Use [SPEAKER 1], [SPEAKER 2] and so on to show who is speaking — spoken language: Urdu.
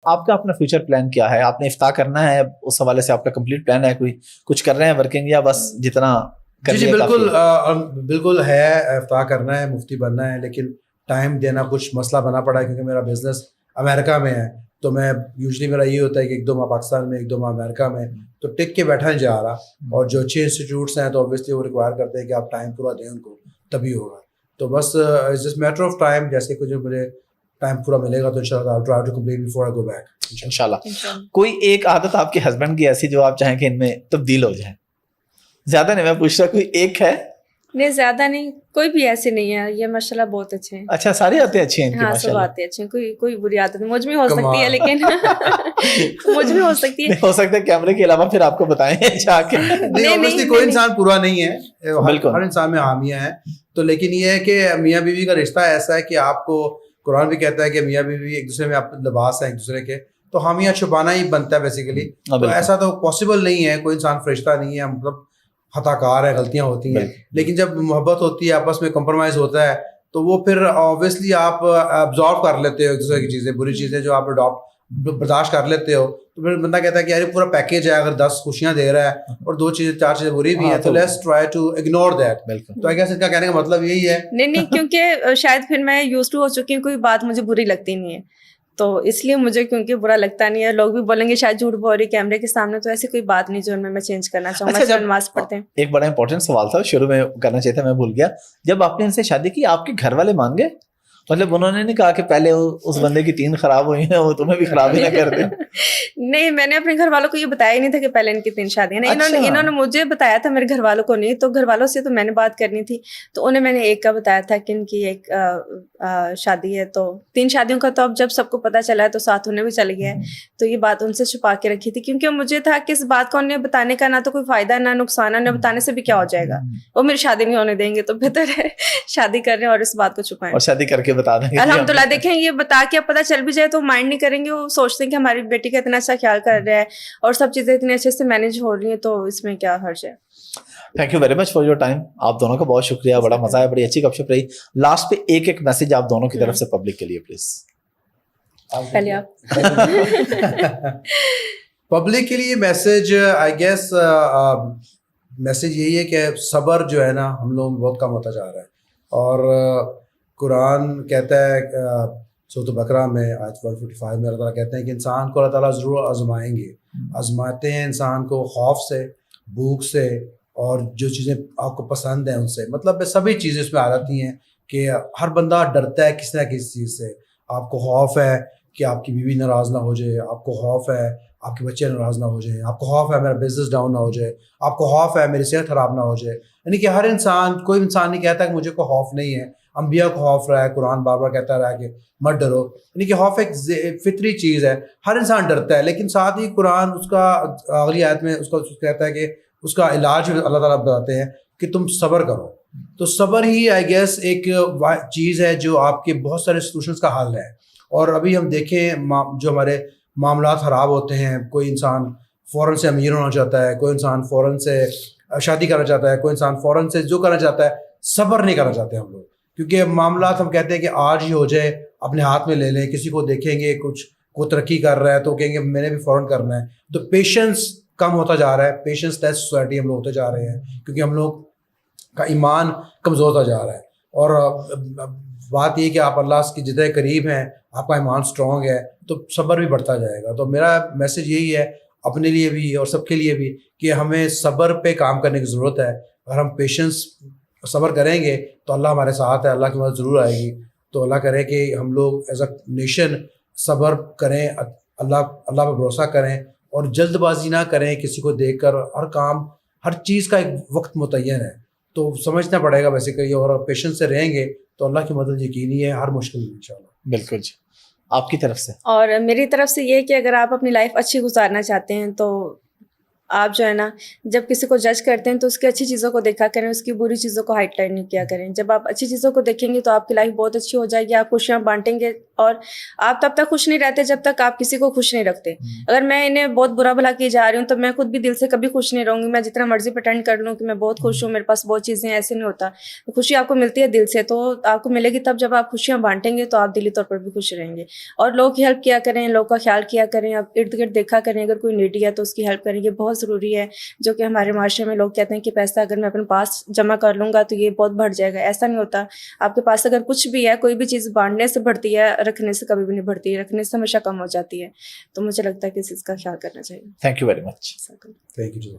[SPEAKER 1] آپ کا اپنا فیوچر پلان کیا ہے؟ آپ نے افتاح کرنا ہے اس حوالے سے؟ آپ کا کمپلیٹ پلان ہے؟ کوئی کچھ کر رہے ہیں ورکنگ یا بس جتنا؟
[SPEAKER 2] جی بالکل بالکل ہے، افتاح کرنا ہے، مفتی بننا ہے، لیکن ٹائم دینا کچھ مسئلہ بنا پڑا ہے کیونکہ میرا بزنس امریکہ میں ہے. تو میں یوزلی میرا یہ ہوتا ہے کہ 1-2 ماہ پاکستان میں، 1-2 ماہ امریکہ میں، تو ٹک کے بیٹھا نہیں جا رہا. اور جو اچھے انسٹیٹیوٹس ہیں تو اوبیسلی وہ ریکوائر کرتے ہیں کہ آپ ٹائم پورا دیں ان کو، تبھی ہوگا. تو بس it's just matter of time. جیسے کچھ مجھے ٹائم پورا ملے گا تو انشاءاللہ I'll try to complete before I go back
[SPEAKER 1] انشاءاللہ. کوئی ایک عادت آپ کے ہسبینڈ کی ایسی جو آپ چاہیں کہ ان میں تبدیل ہو جائے؟ زیادہ نہیں میں پوچھ رہا، کوئی ایک ہے؟
[SPEAKER 3] نہیں زیادہ نہیں، کوئی بھی ایسی نہیں ہے. یہ ماشاءاللہ بہت اچھے ہیں.
[SPEAKER 1] اچھا ساری آتے اچھی ہیں ان کی
[SPEAKER 3] ہاں
[SPEAKER 1] ماشاءاللہ؟
[SPEAKER 3] سب آتے اچھے ہیں. کوئی بری عادت نہیں. مجھ میں ہو سکتی ہے لیکن مجھ میں ہو سکتی ہے.
[SPEAKER 1] ہو سکتا ہے کیمرے کے علاوہ پھر آپ کو بتائیں جا کے.
[SPEAKER 2] نہیں obviously کوئی انسان پورا نہیں ہے، ہر انسان میں خامیاں ہیں. تو لیکن یہ ہے کہ میاں بیوی کا رشتہ ایسا ہے کہ آپ کو قرآن بھی کہتا ہے کہ میاں بیوی ایک دوسرے میں آپ لباس ہیں ایک دوسرے کے، تو خامیاں چھپانا ہی بنتا ہے بیسیکلی. تو ایسا تو پاسبل نہیں ہے، کوئی انسان فرشتہ نہیں ہے، مطلب خطا کار ہے، غلطیاں ہوتی ہیں. لیکن جب محبت ہوتی ہے، آپس میں کمپرومائز ہوتا ہے، تو وہ پھر اوبیسلی آپ ابزارو کر لیتے ہو ایک دوسرے کی چیزیں، بری چیزیں جو آپ برداشت کر لیتے ہو. تو پھر بندہ کہتا ہے کہ یار پورا پیکیج ہے، اگر 10 خوشیاں دے رہا ہے اور 4 چیزیں بری بھی ہیں تو let's try to ignore that. تو آئی گیس اس کا کہنے کا مطلب یہی ہے.
[SPEAKER 3] نہیں کیونکہ شاید پھر میں یوز ٹو ہو چکی ہوں، کوئی بات مجھے بری لگتی نہیں ہے، تو اس لیے مجھے کیونکہ برا لگتا نہیں ہے. لوگ بھی بولیں گے شاید جھوٹ بول رہی کیمرے کے سامنے، تو ایسی کوئی بات نہیں جو میں چینج کرنا چاہوں. میں نماز پڑھتے ہیں.
[SPEAKER 1] ایک بڑا امپورٹنٹ سوال تھا شروع میں کرنا چاہیے تھا، میں بھول گیا. جب آپ نے ان سے شادی کی آپ کے گھر والے مان گئے؟ مطلب انہوں نے نہیں کہا کہ پہلے اس بندے کی 3 خراب ہوئی ہیں وہ تمہیں بھی خراب ہی نہ کر دیں؟
[SPEAKER 3] نہیں میں نے اپنے گھر والوں کو یہ بتایا ہی نہیں تھا کہ پہلے ان کی 3 شادیاں. انہوں نے مجھے بتایا تھا، میرے گھر والوں کو نہیں. تو گھر والوں سے تو میں نے بات کرنی تھی، تو انہیں میں نے ایک کا بتایا تھا کہ ان کی ایک شادی ہے. تو 3 شادیوں کا تو اب جب سب کو پتہ چلا ہے تو ساتھ ہونے بھی چل گیا ہے. تو یہ بات ان سے چھپا کے رکھی تھی کیونکہ مجھے تھا کہ اس بات کو انہیں بتانے کا نہ تو کوئی فائدہ نہ نقصان ہے، انہیں بتانے سے بھی کیا ہو جائے گا، وہ میری شادی نہیں ہونے دیں گے. تو بہتر ہے شادی کر رہے ہیں اور اس بات کو چھپائیں
[SPEAKER 1] اور شادی کر کے بتا دیں گے.
[SPEAKER 3] الحمدللہ دیکھیں یہ بتا کے اب پتہ چل بھی جائے تو مائنڈ نہیں کریں گے. وہ سوچتے ہیں کہ ہماری بیٹی کا اتنا اچھا خیال کر رہا ہے اور سب چیزیں اتنے اچھے سے مینیج ہو رہی ہیں، تو اس میں کیا حرج ہے.
[SPEAKER 1] Thank you very much for your time. آپ دونوں کا بہت شکریہ، بڑا مزہ آیا، بڑی اچھی گپ شپ رہی. لاسٹ پہ ایک میسج آپ دونوں کی طرف سے پبلک کے لیے پلیز.
[SPEAKER 3] پہلے آپ.
[SPEAKER 2] پبلک کے لیے میسج آئی گیس میسج یہی ہے کہ صبر جو ہے نا ہم لوگوں میں بہت کم ہوتا جا رہا ہے. اور قرآن کہتا ہے سورۃ بقرہ میں آیت 145 میں اللہ تعالیٰ کہتے ہیں کہ انسان کو اللہ تعالیٰ ضرور آزمائیں گے. آزماتے ہیں انسان کو خوف سے، بھوک سے، اور جو چیزیں آپ کو پسند ہیں ان سے. مطلب سبھی چیزیں اس میں آ جاتی ہیں کہ ہر بندہ ڈرتا ہے کسی نہ کسی چیز سے. آپ کو خوف ہے کہ آپ کی بیوی ناراض نہ ہو جائے، آپ کو خوف ہے آپ کے بچے ناراض نہ ہو جائیں، آپ کو خوف ہے میرا بزنس ڈاؤن نہ ہو جائے، آپ کو خوف ہے میری صحت خراب نہ ہو جائے. یعنی کہ ہر انسان، کوئی انسان نہیں کہتا کہ مجھے کوئی خوف نہیں ہے. انبیاء کو خوف رہا ہے، قرآن بار بار کہتا رہا ہے کہ مت ڈرو. یعنی کہ خوف ایک فطری چیز ہے، ہر انسان ڈرتا ہے. لیکن ساتھ ہی قرآن اس کا اگلی آیت میں اس کو کہتا ہے کہ اس کا علاج اللہ تعالیٰ بتاتے ہیں کہ تم صبر کرو. تو صبر ہی آئی گیس ایک چیز ہے جو آپ کے بہت سارے سولوشنس کا حل ہے. اور ابھی ہم دیکھیں جو ہمارے معاملات خراب ہوتے ہیں، کوئی انسان فوراً سے امیر ہونا چاہتا ہے، کوئی انسان فوراً سے شادی کرنا چاہتا ہے، کوئی انسان فوراً سے جو کرنا چاہتا ہے. صبر نہیں کرنا چاہتے ہم لوگ، کیونکہ معاملات ہم کہتے ہیں کہ آج ہی ہو جائے، اپنے ہاتھ میں لے لیں. کسی کو دیکھیں گے کچھ کو ترقی کر رہا ہے تو کہیں گے میں نے بھی فوراً کرنا ہے. تو پیشنس کم ہوتا جا رہا ہے، پیشنس لیس سوسائٹی ہم لوگ ہوتے جا رہے ہیں کیونکہ ہم لوگ کا ایمان کمزور ہوتا جا رہا ہے. اور بات یہ کہ آپ اللہ کے جتنے قریب ہیں، آپ کا ایمان اسٹرانگ ہے تو صبر بھی بڑھتا جائے گا. تو میرا میسج یہی ہے اپنے لیے بھی اور سب کے لیے بھی کہ ہمیں صبر پہ کام کرنے کی ضرورت ہے. اگر ہم پیشنس صبر کریں گے تو اللہ ہمارے ساتھ ہے، اللہ کی مدد ضرور آئے گی. تو اللہ کرے کہ ہم لوگ ایز اے نیشن صبر کریں، اللہ پہ بھروسہ کریں اور جلد بازی نہ کریں کسی کو دیکھ کر. ہر چیز کا ایک وقت متعین ہے تو سمجھنا پڑے گا بیسیکلی. اور پیشنس سے رہیں گے تو اللہ کی مدد یقینی ہے ہر مشکل میں انشاءاللہ.
[SPEAKER 1] بالکل جی. آپ کی طرف سے؟
[SPEAKER 3] اور میری طرف سے یہ کہ اگر آپ اپنی لائف اچھی گزارنا چاہتے ہیں تو آپ جو ہے نا جب کسی کو جج کرتے ہیں تو اس کی اچھی چیزوں کو دیکھا کریں, اس کی بری چیزوں کو ہائٹ لائٹ نہیں کیا کریں. جب آپ اچھی چیزوں کو دیکھیں گے تو آپ کی لائف بہت اچھی ہو جائے گی, آپ خوشیاں بانٹیں گے. اور آپ تب تک خوش نہیں رہتے جب تک آپ کسی کو خوش نہیں رکھتے. اگر میں انہیں بہت برا بھلا کیے جا رہی ہوں تو میں خود بھی دل سے کبھی خوش نہیں رہوں گی. میں جتنا مرضی پریٹینڈ کر لوں کہ میں بہت خوش ہوں, میرے پاس بہت چیزیں, ایسے نہیں ہوتا. خوشی آپ کو ملتی ہے دل سے, تو آپ کو ملے گی تب جب آپ خوشیاں بانٹیں گے, تو آپ دلی طور پر بھی خوش رہیں گے. اور لوگ کی ہیلپ کیا کریں, لوگ کا خیال کیا کریں, آپ ارد گرد دیکھا کریں, اگر کوئی نیڈی ہے تو اس کی ہیلپ کریں, یہ بہت ضروری ہے. جو کہ ہمارے معاشرے میں لوگ کہتے ہیں کہ پیسہ اگر میں اپنے پاس جمع کر لوں گا تو یہ بہت بڑھ جائے گا. ایسا نہیں ہوتا. آپ کے پاس اگر کچھ بھی ہے, کوئی بھی چیز بانٹنے سے بڑھتی ہے, رکھنے سے کبھی بھی نہیں بڑھتی ہے, رکھنے سے ہمیشہ کم ہو جاتی ہے. تو مجھے لگتا ہے کہ اس چیز کا خیال کرنا چاہیے.
[SPEAKER 1] Thank you very much.
[SPEAKER 2] Thank you.